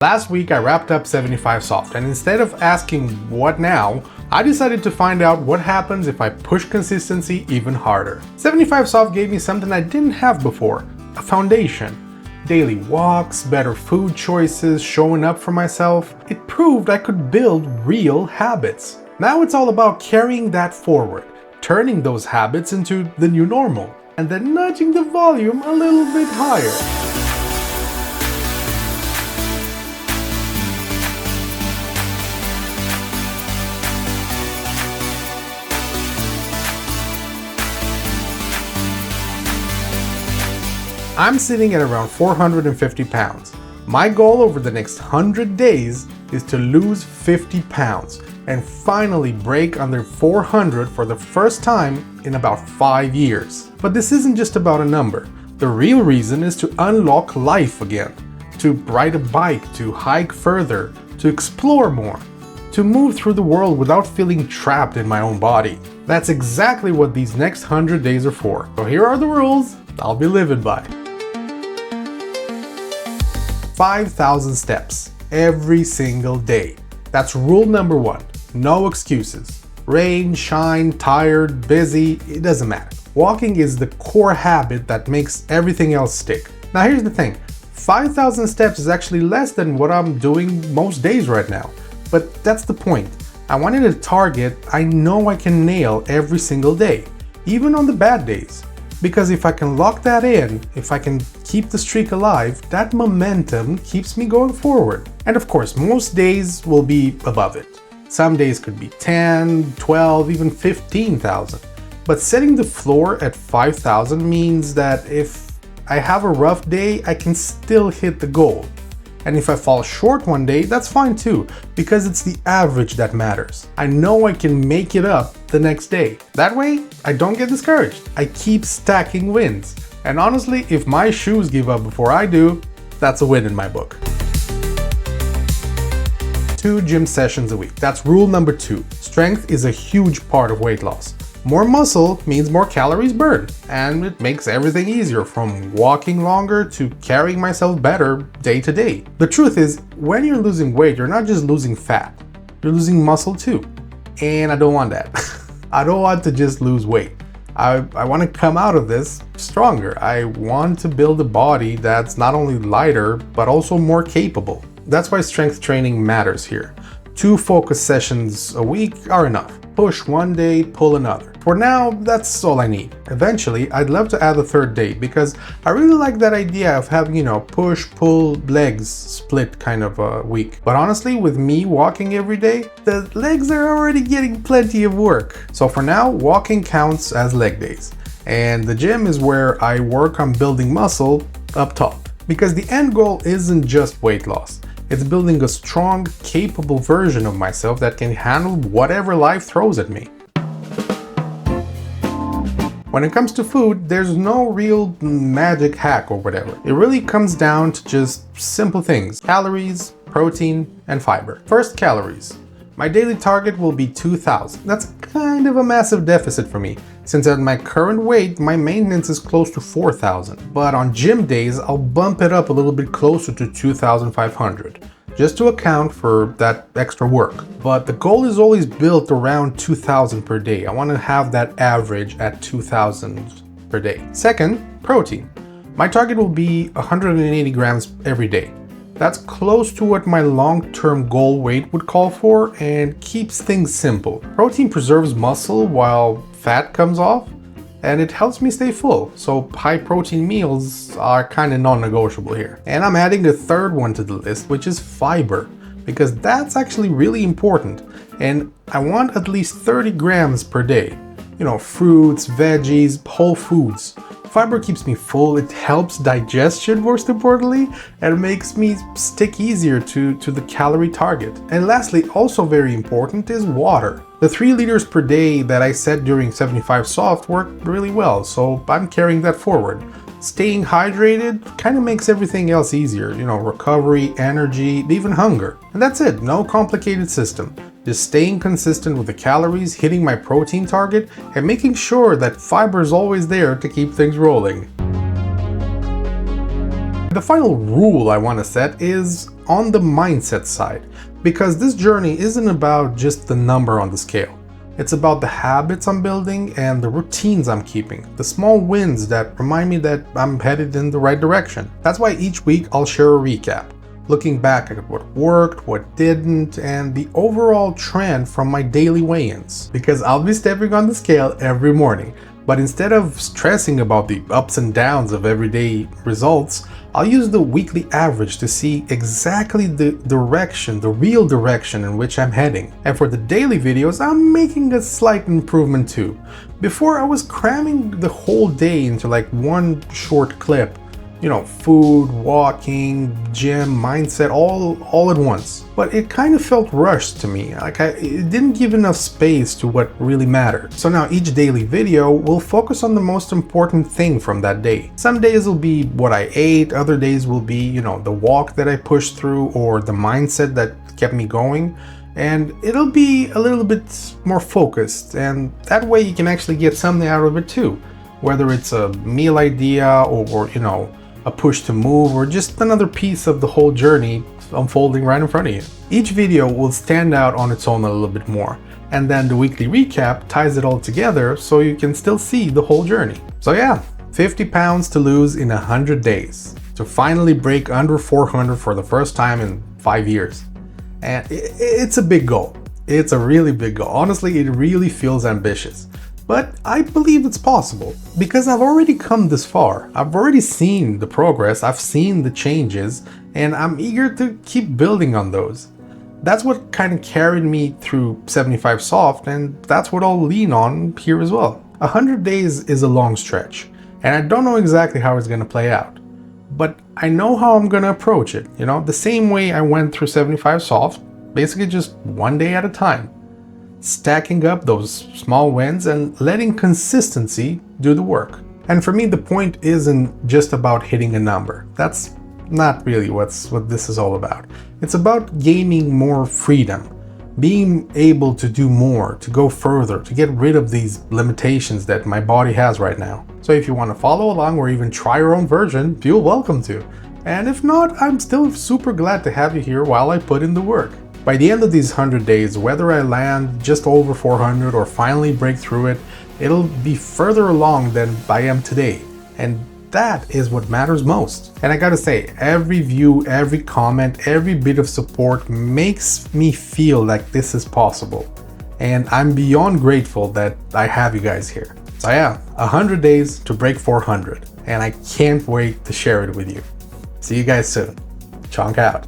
Last week I wrapped up 75 Soft, and instead of asking what now, I decided to find out what happens if I push consistency even harder. 75 Soft gave me something I didn't have before, a foundation. Daily walks, better food choices, showing up for myself. It proved I could build real habits. Now it's all about carrying that forward, turning those habits into the new normal, and then nudging the volume a little bit higher. I'm sitting at around 450 pounds. My goal over the next 100 days is to lose 50 pounds and finally break under 400 for the first time in about 5 years. But this isn't just about a number. The real reason is to unlock life again, to ride a bike, to hike further, to explore more, to move through the world without feeling trapped in my own body. That's exactly what these next 100 days are for. So here are the rules I'll be living by. 5,000 steps every single day. That's rule number one. No excuses. Rain, shine, tired, busy, it doesn't matter. Walking is the core habit that makes everything else stick. Now here's the thing. 5,000 steps is actually less than what I'm doing most days right now. But that's the point. I wanted a target I know I can nail every single day, even on the bad days. Because if I can lock that in, if I can keep the streak alive, that momentum keeps me going forward. And of course, most days will be above it. Some days could be 10, 12, even 15,000. But setting the floor at 5,000 means that if I have a rough day, I can still hit the goal. And if I fall short one day, that's fine too, because it's the average that matters. I know I can make it up the next day. That way, I don't get discouraged. I keep stacking wins. And honestly, if my shoes give up before I do, that's a win in my book. 2 gym sessions a week. That's rule number 2. Strength is a huge part of weight loss. More muscle means more calories burned, and it makes everything easier, from walking longer to carrying myself better day to day. The truth is, when you're losing weight, you're not just losing fat, you're losing muscle too. And I don't want that. I don't want to just lose weight. I want to come out of this stronger. I want to build a body that's not only lighter, but also more capable. That's why strength training matters here. 2 focus sessions a week are enough. Push one day, pull another. For now, that's all I need. Eventually, I'd love to add a 3rd day because I really like that idea of having, push, pull, legs split kind of a week. But honestly, with me walking every day, the legs are already getting plenty of work. So for now, walking counts as leg days. And the gym is where I work on building muscle up top. Because the end goal isn't just weight loss. It's building a strong, capable version of myself that can handle whatever life throws at me. When it comes to food, there's no real magic hack or whatever. It really comes down to just simple things: calories, protein, and fiber. First, calories. My daily target will be 2,000. That's kind of a massive deficit for me, since at my current weight, my maintenance is close to 4,000. But on gym days, I'll bump it up a little bit closer to 2,500, just to account for that extra work. But the goal is always built around 2,000 per day. I want to have that average at 2,000 per day. Second, protein. My target will be 180 grams every day. That's close to what my long-term goal weight would call for and keeps things simple. Protein preserves muscle while fat comes off, and it helps me stay full, so high protein meals are kind of non-negotiable here. And I'm adding a 3rd one to the list, which is fiber, because that's actually really important, and I want at least 30 grams per day. Fruits, veggies, whole foods. Fiber keeps me full, it helps digestion most importantly, and makes me stick easier to the calorie target. And lastly, also very important, is water. The 3 liters per day that I set during 75 Soft worked really well, so I'm carrying that forward. Staying hydrated kind of makes everything else easier, recovery, energy, even hunger. And that's it, no complicated system. Just staying consistent with the calories, hitting my protein target, and making sure that fiber is always there to keep things rolling. The final rule I want to set is on the mindset side, because this journey isn't about just the number on the scale. It's about the habits I'm building and the routines I'm keeping, the small wins that remind me that I'm headed in the right direction. That's why each week I'll share a recap, looking back at what worked, what didn't, and the overall trend from my daily weigh-ins. Because I'll be stepping on the scale every morning, but instead of stressing about the ups and downs of everyday results, I'll use the weekly average to see exactly the direction, the real direction in which I'm heading. And for the daily videos, I'm making a slight improvement too. Before, I was cramming the whole day into like one short clip. You know, food, walking, gym, mindset, all at once. But it kind of felt rushed to me, it didn't give enough space to what really mattered. So now each daily video will focus on the most important thing from that day. Some days will be what I ate, other days will be, you know, the walk that I pushed through or the mindset that kept me going. And it'll be a little bit more focused, and that way you can actually get something out of it too. Whether it's a meal idea or you know, a push to move, or just another piece of the whole journey unfolding right in front of you. Each video will stand out on its own a little bit more, and then the weekly recap ties it all together so you can still see the whole journey. So yeah, 50 pounds to lose in 100 days, to finally break under 400 for the first time in 5 years. And it's a big goal. It's a really big goal. Honestly, it really feels ambitious. But I believe it's possible because I've already come this far. I've already seen the progress, I've seen the changes, and I'm eager to keep building on those. That's what kind of carried me through 75 Soft, and that's what I'll lean on here as well. 100 days is a long stretch, and I don't know exactly how it's going to play out. But I know how I'm going to approach it, you know, the same way I went through 75 Soft, basically just one day at a time. Stacking up those small wins and letting consistency do the work. And for me, the point isn't just about hitting a number. That's not really what this is all about. It's about gaining more freedom, being able to do more, to go further, to get rid of these limitations that my body has right now. So if you want to follow along or even try your own version, feel welcome to. And if not, I'm still super glad to have you here while I put in the work. By the end of these 100 days, whether I land just over 400 or finally break through it, it'll be further along than I am today. And that is what matters most. And I gotta say, every view, every comment, every bit of support makes me feel like this is possible. And I'm beyond grateful that I have you guys here. So yeah, 100 days to break 400. And I can't wait to share it with you. See you guys soon. Chonk out.